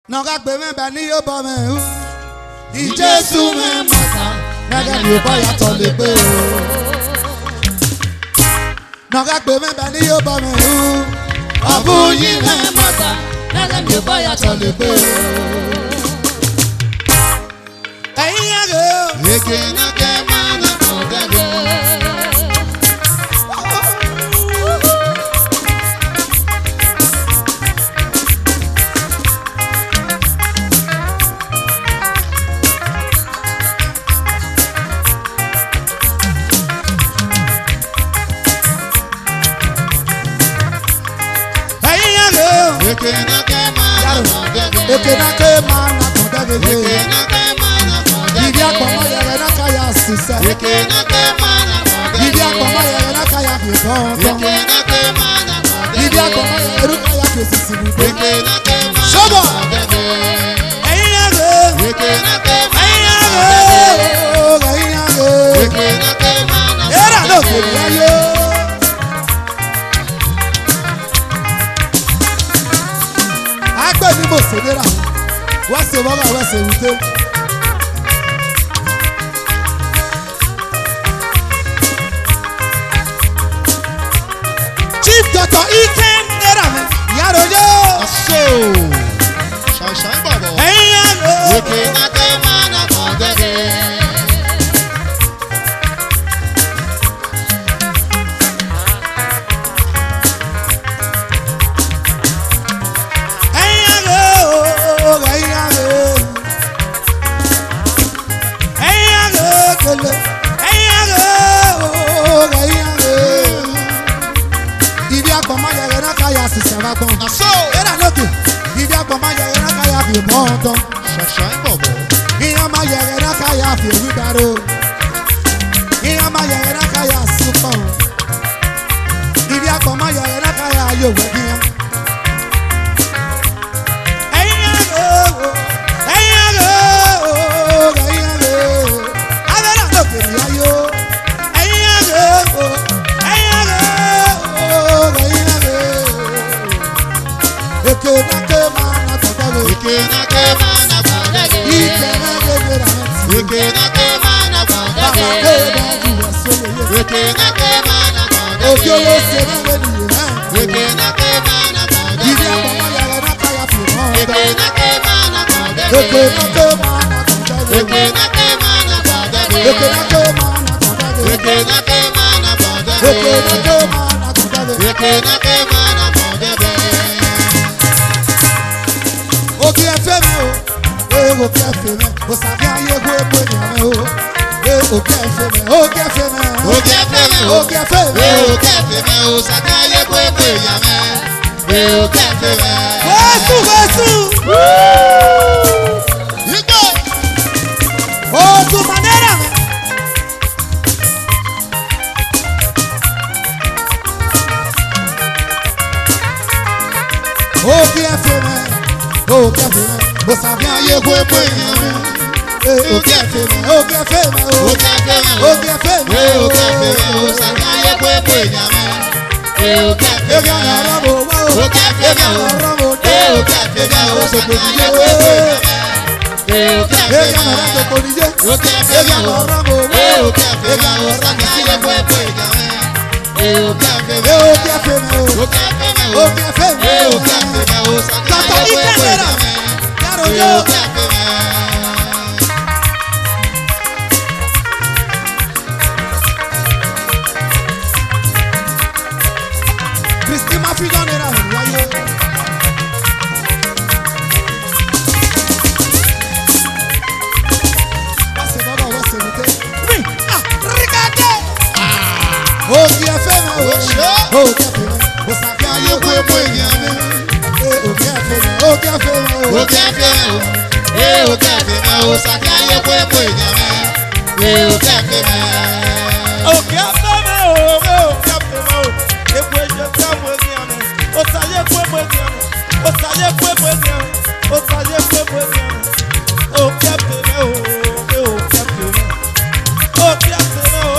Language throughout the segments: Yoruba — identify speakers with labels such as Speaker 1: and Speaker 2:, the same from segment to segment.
Speaker 1: Noga gbe me ba ni yo bo me hu. Jesu me mata. Naga ni ba ya to le pe o. Noga gbe me ba ni yo bo me hu. Abu yi me mata. Naga ni ba ya to le pe o. Eyin go. Eke na ke mana ko gage. Ekena ke mana kondage. Idia koma yere na kaya sisa. Idia koma yere na kaya bifon. Idia koma yere na kaya kesisi. Shobo. Era no quería yo. Agbe ni mo sedera. What's the baba what's the route? Chief Dr. Iken Nerame Yaro yo.
Speaker 2: So shine baba.
Speaker 1: Hey yaro.
Speaker 2: Ekena ke mana kondage.
Speaker 1: So, era look. Ibi akoma yere na kaya fi moto.
Speaker 2: Shine baba.
Speaker 1: Iya ma yere na kaya fi wibaro. Iya ma yere na kaya super. Ibi akoma yere na kaya yo wedia. Avera no quería yo. Ekena ke mana kondage.
Speaker 2: Ekena ke mana kondage.
Speaker 1: Ikena ke mera.
Speaker 2: Ekena ke mana
Speaker 1: Baba
Speaker 2: kondage.
Speaker 1: ke bangu asole ye.
Speaker 2: Ekena ke mana kondage.
Speaker 1: Okiolo se na le ni na.
Speaker 2: Ekena ke mana kondage.
Speaker 1: Ibi akoma yere na kaya fi moto.
Speaker 2: Ekena ke mana kondage.
Speaker 1: Ekena ke mana kondage.
Speaker 2: Ekena ke mana kondage.
Speaker 1: Ekena ke mana kondage.
Speaker 2: Ekena ke mana kondage.
Speaker 1: Ekena ke mana kondage.
Speaker 2: Ekena ke mana kondage.
Speaker 1: Oki efe me o. Oki efe me. O sabi aye go epo ni ame o. Oki efe me. Oki efe me.
Speaker 2: Oke feme o.
Speaker 1: Oki efe me.
Speaker 2: Oke feme o. Sakaye kwe yame. Oke feme.
Speaker 1: Wesu wesu.
Speaker 2: Igbo.
Speaker 1: O tu manera me. Oki efe me. Oki efe me. O sabi aye go epo ni ame. Oki efe me. Oki efe me.
Speaker 2: Oke feme o.
Speaker 1: Oki efe me.
Speaker 2: Oke feme o. Sakaye kwe yame. Oke
Speaker 1: Ega
Speaker 2: feme.
Speaker 1: na ramo wa o.
Speaker 2: Oke feme o.
Speaker 1: Ega na ramo de.
Speaker 2: Oke feme o. Sakaye kwe yame. Oke
Speaker 1: Ega
Speaker 2: feme
Speaker 1: na
Speaker 2: o.
Speaker 1: ramo konije.
Speaker 2: Oke
Speaker 1: Ega
Speaker 2: feme
Speaker 1: na
Speaker 2: o.
Speaker 1: ramo wa.
Speaker 2: Oke feme
Speaker 1: Ega
Speaker 2: o.
Speaker 1: na ramo
Speaker 2: Sakaye kwe yame. Oke feme o.
Speaker 1: Oki efe me o.
Speaker 2: Oke feme o.
Speaker 1: Oki efe me o.
Speaker 2: Oke feme o.
Speaker 1: Dr.
Speaker 2: Sakaye
Speaker 1: Iken
Speaker 2: kwe
Speaker 1: Nerame.
Speaker 2: yame.
Speaker 1: Yaro yo.
Speaker 2: Oke feme.
Speaker 1: Christine African era wayo. Wase baba wase mute. Rigade. Oki efe me o. Oki efe me. O sabi aye ko epo eyan me. Oki efe me. Oki efe me o.
Speaker 2: Oke feme o. Oke feme o. Sakaye kwe yame. Oke feme.
Speaker 3: Oke afeme o, oke afeme o. Ekwe je samu egiane. Osaye kwe egiane. Osaye kwe egiane. Osaye kwe egiane. Oke afeme o, oke afeme. Oke afeme o,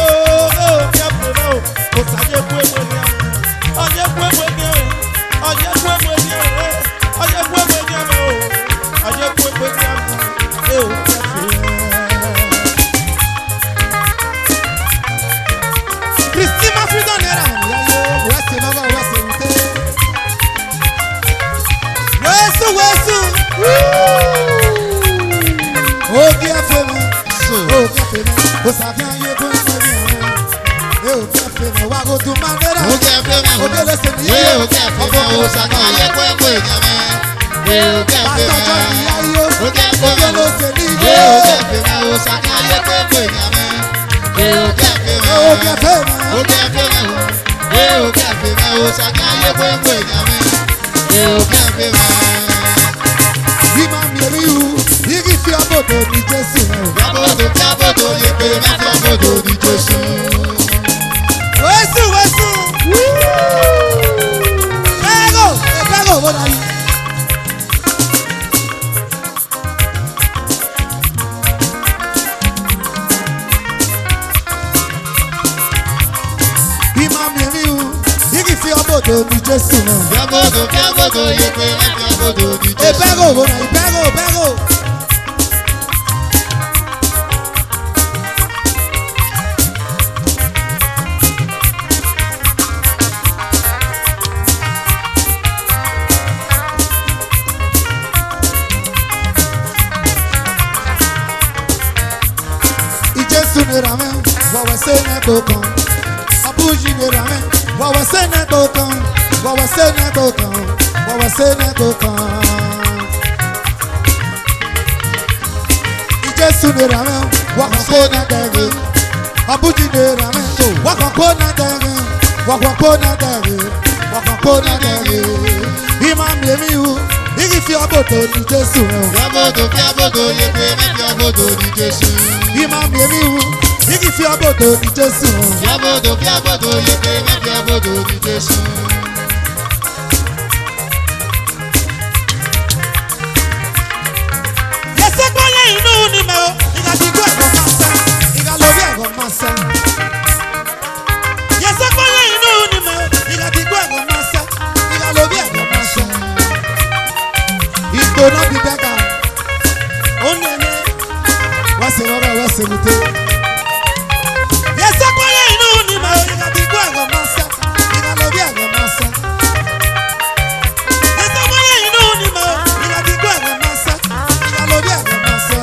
Speaker 3: oke afeme. Osaye kwe egiane. Oye kwe egiane. Oye kwe egiane. Oye kwe egiane o.
Speaker 1: ó ṣàfihàn yẹ kó ń sọ ní ọ̀rẹ́. Ẹ ò kẹ́ fẹ́ náà wá kó tún máa dẹ́rẹ́.
Speaker 2: Oge efe me
Speaker 1: Oge lè ṣe ní
Speaker 2: we
Speaker 1: iye.
Speaker 2: oge efe me o saka ye kwe kwe nyame. We oge efe
Speaker 1: Pásítọ̀ jọ
Speaker 2: me.
Speaker 1: ìyá iye.
Speaker 2: Oge efe
Speaker 1: Oge
Speaker 2: me
Speaker 1: lè ṣe ní
Speaker 2: we
Speaker 1: iye.
Speaker 2: oge efe me o saka ye kwe kwe nyame. We oge efe me.
Speaker 1: Oge fẹ́ náà.
Speaker 2: Oge efe me we oge efe me o saka ye kwe kwe nyame. We oge efe me.
Speaker 1: Bí máa mi rí u, igi fi ọbọ̀dọ̀ ní Jésù náà.
Speaker 2: Fiabodo ye pe me fiabodo di Jesu.
Speaker 1: Wẹ́sù wẹ́sù. Bẹ́ẹ̀gò bẹ́ẹ̀gò wọ́n náà yìí. Bí máa mi rí u, igi fi ọbọ̀dọ̀ ní Jésù náà.
Speaker 2: Fiabodo ye pe me fiabodo di Jesu.
Speaker 1: Bẹ́ẹ̀gò wọ́n náà yìí bẹ́ẹ̀gò. Ìjésù ni ràmẹ́, wọ̀wọ̀ sẹ́nẹ̀ tó kàn. Abújì ni ràmẹ́, wọ̀wọ̀ sẹ́nẹ̀ tó kàn. Wọ̀wọ̀ sẹ́nẹ̀ tó kàn. Wọ̀wọ̀ sẹ́nẹ̀ tó kàn. Ìjésù ni ràmẹ́, wọ̀kàn kó nà dẹ̀gẹ̀. Abújì ni ràmẹ́, wọ̀kàn kó nà dẹ̀gẹ̀. Wọ̀kàn kó nà dẹ̀gẹ̀. Wọ̀kàn kó nà dẹ̀gẹ̀. Ìmọ̀ mi èmi wù, igi fi ọbọ̀dọ̀ ní Jésù rẹ̀.
Speaker 2: Fiabodo ye pe me fiabodo di Jesu.
Speaker 1: Ìmọ̀ mi èmi wù, igi fi ọbọ̀dọ̀ ní Jésù rẹ̀.
Speaker 2: Fiabodo ye pe me fiabodo di Jesu.
Speaker 1: Yẹsẹ gbọ́lé inú ni mẹ́ o, ìgbà tí gbọ́ ẹ̀kọ́ máa sẹ́, ìgbà lórí ẹ̀kọ́ máa sẹ́. Yẹsẹ gbọ́lé inú ni mẹ́ o, ìgbà tí gbọ́ ẹ̀kọ́ máa sẹ́, ìgbà lórí ẹ̀kọ́ máa sẹ́. Ìgbóná bí bẹ́gà, ó ní ẹni, wọ́n sì rọ́rọ́ wọ́n sì mú té. Yẹsẹ gbọ́lé inú ni mẹ́ o, ìgbà tí gbọ́ ẹ̀kọ́ máa sẹ́, ìgbà lórí ẹ̀kọ́ máa sẹ́. Yẹsẹ gbọ́lé inú ni mẹ́ o, ìgbà tí gbọ́ ẹ̀kọ́ máa sẹ́, ìgbà lórí ẹ̀kọ́ máa sẹ́.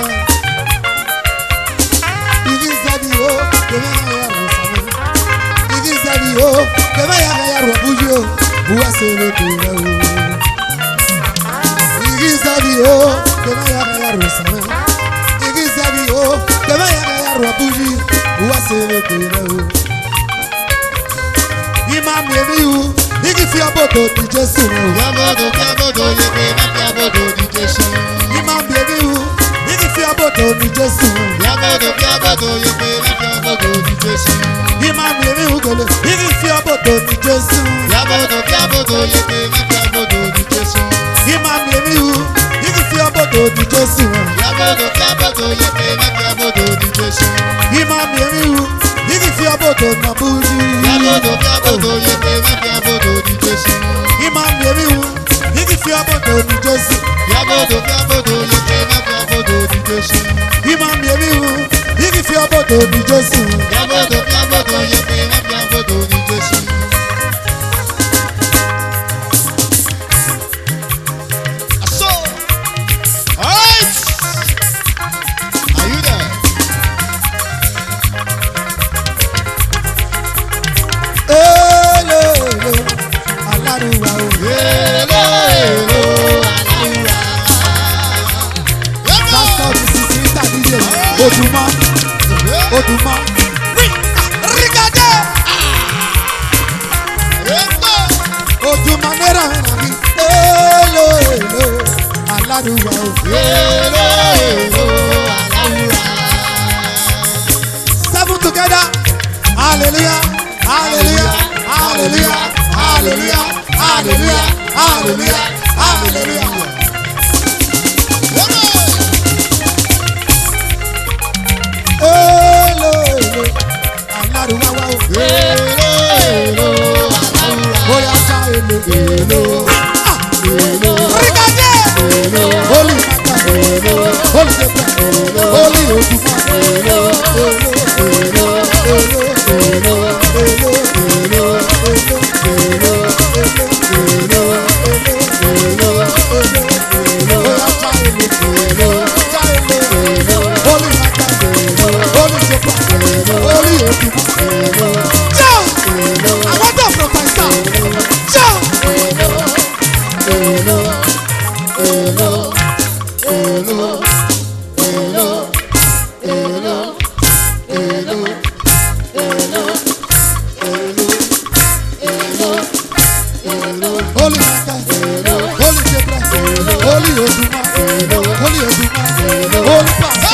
Speaker 1: Igi zabi o, kẹmẹ ya ya ro sami. Igi zabi o, kẹmẹ ya ya ro buji o, buwa sebe kure o. Igi zabi o, kẹmẹ ya ya ro sami. Igi zabi o, kẹmẹ ya ya ro buji, buwa sebe kure o. Imam Yemiu, igi fi ọbọdọ di Jésù rẹ o.
Speaker 2: Fiabodo ye pe me fiabodo di Jesu.
Speaker 1: Imam Yemiu, igi fi ọbọdọ di Jésù rẹ o.
Speaker 2: Fiabodo ye pe me fiabodo di Jesu.
Speaker 1: Imam Yemiu gele, igi fi ọbọdọ di Jésù.
Speaker 2: Fiabodo ye pe me fiabodo di Jesu.
Speaker 1: Imam Yemiu, igi fi ọbọdọ di Jésù rẹ o.
Speaker 2: Fiabodo ye pe me fiabodo di Jesu.
Speaker 1: Imam Yemiu, igi fi ọbọdọ na buji.
Speaker 2: Fiabodo ye pe me fiabodo di Jesu.
Speaker 1: Imam Yemiu, igi fi ọbọdọ di Jésù.
Speaker 2: Fiabodo ye pe me fiabodo di Jesu.
Speaker 1: Imam Yemiu, igi fi ọbọdọ di Jésù.
Speaker 2: Fiabodo ye pe me fiabodo di Jesu. So, all right. Are you there?
Speaker 1: Elelo, Alárùwà o.
Speaker 2: Hello, Aláwùrà.
Speaker 1: Pásítọ̀ mi sì sí tàbíyè. Odùmọ̀, Odùmọ̀. Rígádé. Odùmọ̀ náírà rẹ̀ mi. Elelo, Alárùwà o.
Speaker 2: Hello, Aláwùrà.
Speaker 1: 7 together. Hallelujah, hallelujah, hallelujah, hallelujah, hallelujah, hallelujah, hallelujah. Hello, Alárùwà wa o.
Speaker 2: Hello, Aláwùrà.
Speaker 1: Bóyá sá èlò. Rígádé. Holy Mata. Holy Sepa. Holy Odùmọ̀. Holy Maka, Holy Jebra, Holy Oduma, Holy Oduma, Holy Pastor,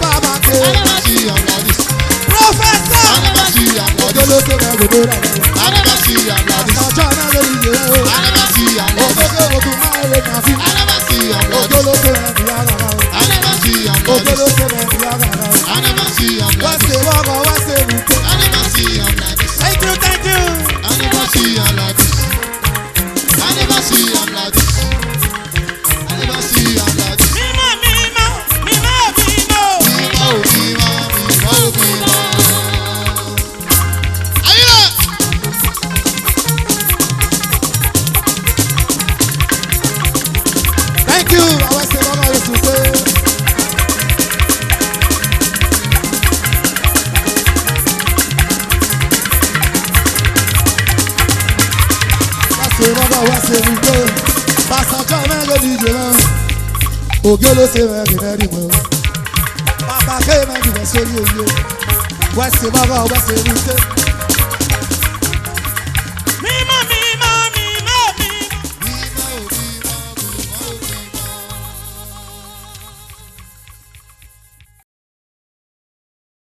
Speaker 1: Baba, wẹ́sẹ̀ mi tó. Pàṣẹjọ́ mẹ́rin díje náà. Ògé ló ṣe mẹ́rin mẹ́rin mọ́. Bàbá ké mẹ́rin mẹ́ sórí oyè. Wẹ́sẹ̀ bàbá wẹ́sẹ̀ mi tó.